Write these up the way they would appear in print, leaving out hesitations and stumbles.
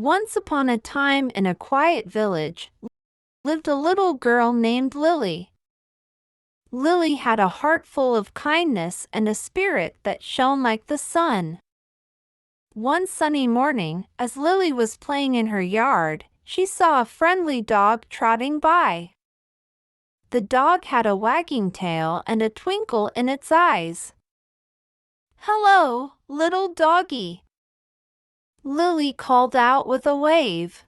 Once upon a time in a quiet village lived a little girl named Lily. Lily had a heart full of kindness and a spirit that shone like the sun. One sunny morning, as Lily was playing in her yard, she saw a friendly dog trotting by. The dog had a wagging tail and a twinkle in its eyes. "Hello, little doggy," Lily called out with a wave.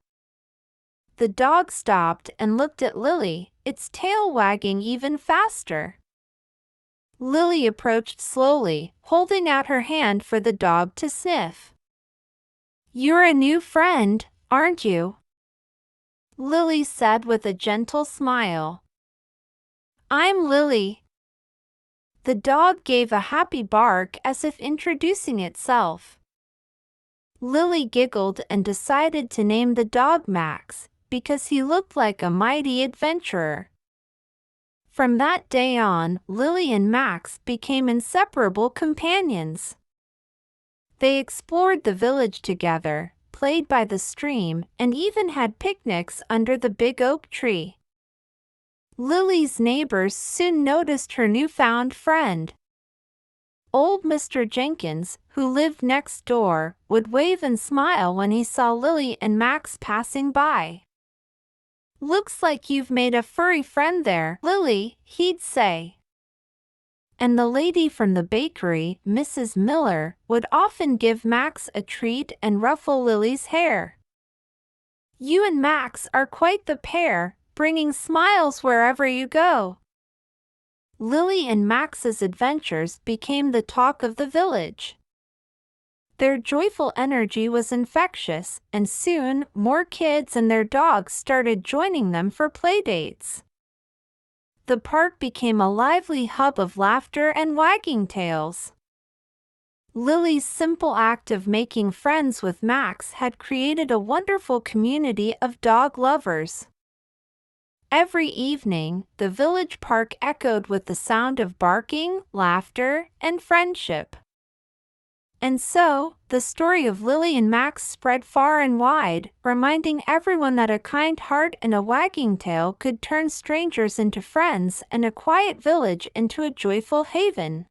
The dog stopped and looked at Lily, its tail wagging even faster. Lily approached slowly, holding out her hand for the dog to sniff. "You're a new friend, aren't you?" Lily said with a gentle smile. "I'm Lily." The dog gave a happy bark as if introducing itself. Lily giggled and decided to name the dog Max, because he looked like a mighty adventurer. From that day on, Lily and Max became inseparable companions. They explored the village together, played by the stream, and even had picnics under the big oak tree. Lily's neighbors soon noticed her newfound friend. Old Mr. Jenkins, who lived next door, would wave and smile when he saw Lily and Max passing by. "Looks like you've made a furry friend there, Lily," he'd say. And the lady from the bakery, Mrs. Miller, would often give Max a treat and ruffle Lily's hair. "You and Max are quite the pair, bringing smiles wherever you go." Lily and Max's adventures became the talk of the village. Their joyful energy was infectious, and soon more kids and their dogs started joining them for playdates. The park became a lively hub of laughter and wagging tails. Lily's simple act of making friends with Max had created a wonderful community of dog lovers. Every evening, the village park echoed with the sound of barking, laughter, and friendship. And so, the story of Lily and Max spread far and wide, reminding everyone that a kind heart and a wagging tail could turn strangers into friends and a quiet village into a joyful haven.